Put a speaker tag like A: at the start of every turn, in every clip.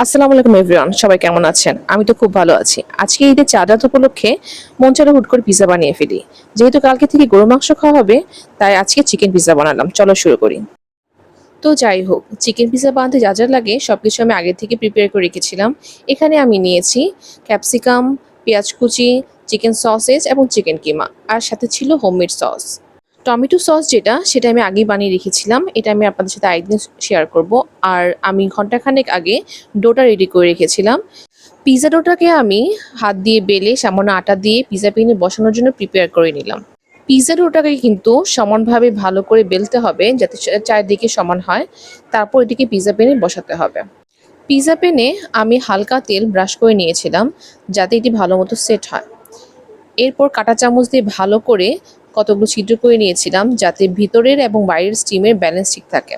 A: আসসালামু আলাইকুম এভরিওয়ান, সবাই কেমন আছেন? আমি তো খুব ভালো আছি। আজকে ঈদের চাঁদ রাত উপলক্ষে মন চাইলো হুট করে পিৎজা বানিয়ে ফেলি। যেহেতু কালকে থেকে গরুর মাংস খাওয়া হবে, তাই আজকে চিকেন পিৎজা বানালাম। চলো শুরু করি। তো যাই হোক, চিকেন পিৎজা বানাতে যা যা লাগে সবকিছু আমি আগে থেকে প্রিপেয়ার করে রেখেছিলাম। এখানে আমি নিয়েছি ক্যাপসিকাম, পেঁয়াজ কুচি, চিকেন সসেজ এবং চিকেন কিমা, আর সাথে ছিল হোমমেড সস। টমেটো সস সেটা আমি আগেই বানিয়ে রেখেছিলাম। এটা আমি আপনাদের সাথে আরেকদিন শেয়ার করব। আর আমি ঘন্টাখানেক আগে ডোটা রেডি করে রেখেছিলাম। পিৎজা ডোটাকে আমি হাত দিয়ে বেলে সামান্য আটা দিয়ে পিৎজা প্যানে বসানোর জন্য প্রিপেয়ার করে নিলাম। পিৎজা ডোটাকে কিন্তু সমানভাবে ভালো করে বেলতে হবে, যাতে চারদিকে সমান হয়। তারপর এটিকে পিৎজা প্যানে বসাতে হবে। পিৎজা প্যানে আমি হালকা তেল ব্রাশ করে নিয়েছিলাম, যাতে এটি ভালো মতো সেট হয়। এরপর কাঁটা চামচ দিয়ে ভালো করে কতগুলো ছিদ্র করে নিয়েছিলাম, যাতে ভিতরের এবং বাইরের স্টিমের ব্যালেন্স ঠিক থাকে।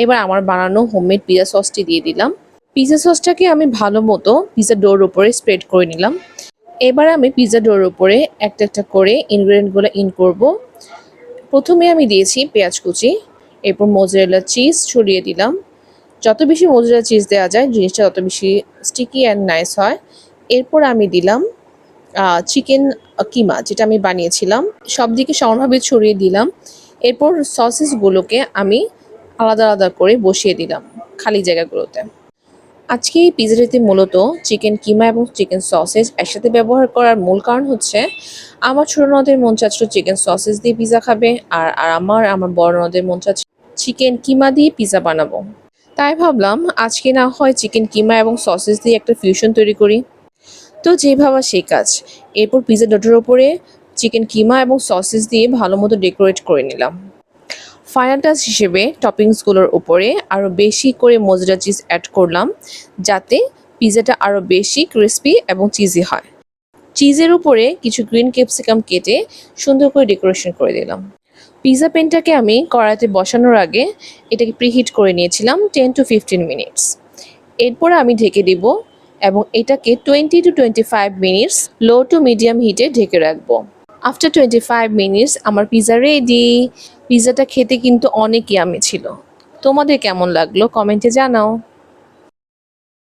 A: এবার আমার বানানো হোমমেড পিৎজা সসটি দিয়ে দিলাম। পিৎজা সসটাকে আমি ভালো মতো পিৎজা ডোর উপরে স্প্রেড করে নিলাম। এবার আমি পিৎজা ডোর উপরে একটা একটা করে ইনগ্রেডিয়েন্টগুলো ইন করব। প্রথমে আমি দিয়েছি পেঁয়াজ কুচি, এরপর মোজারেলা চিজ ছড়িয়ে দিলাম। যত বেশি মোজারেলা চিজ দেওয়া যায়, জিনিসটা তত বেশি স্টিকি অ্যান্ড নাইস হয়। এরপর আমি দিলাম চিকেন কিমা, যেটা আমি বানিয়েছিলাম। সব দিকে সমানভাবে ছড়িয়ে দিলাম। এরপর সসেসগুলোকে আমি আলাদা আলাদা করে বসিয়ে দিলাম খালি জায়গাগুলোতে। আজকে এই পিৎজাটিতে মূলত চিকেন কিমা এবং চিকেন সসেজ একসাথে ব্যবহার করার মূল কারণ হচ্ছে, আমার ছোট নদের মন চাচ্ছিল চিকেন সসেজ দিয়ে পিৎজা খাবে, আর আর আমার বড় নদের মন চাচ্ছে চিকেন কিমা দিয়ে পিৎজা বানাবো। তাই ভাবলাম আজকে না হয় চিকেন কিমা এবং সসেজ দিয়ে একটা ফিউশন তৈরি করি। তো যে ভাবা সেই কাজ। এরপর পিৎজা ডোটার ওপরে চিকেন কিমা এবং সসেজ দিয়ে ভালো মতো ডেকোরেট করে নিলাম। ফাইনাল টাচ হিসেবে টপিংসগুলোর উপরে আরও বেশি করে মোজারেলা চিজ অ্যাড করলাম, যাতে পিৎজাটা আরও বেশি ক্রিস্পি এবং চিজি হয়। চিজের উপরে কিছু গ্রিন ক্যাপসিকাম কেটে সুন্দর করে ডেকোরেশন করে দিলাম। পিৎজা পেনটাকে আমি কড়াইতে বসানোর আগে এটাকে প্রিহিট করে নিয়েছিলাম 10 to 15 মিনিটস। এরপর আমি ঢেকে দিব এবং এটাকে 20 to 25 minutes low to medium হিটে ঢেকে রাখবো। আফটার 25 মিনিটস আমার পিৎজা রেডি। পিৎজাটা খেতে কিন্তু অনেক ইয়ামি ছিল। তোমাদের কেমন লাগলো কমেন্টে জানাও।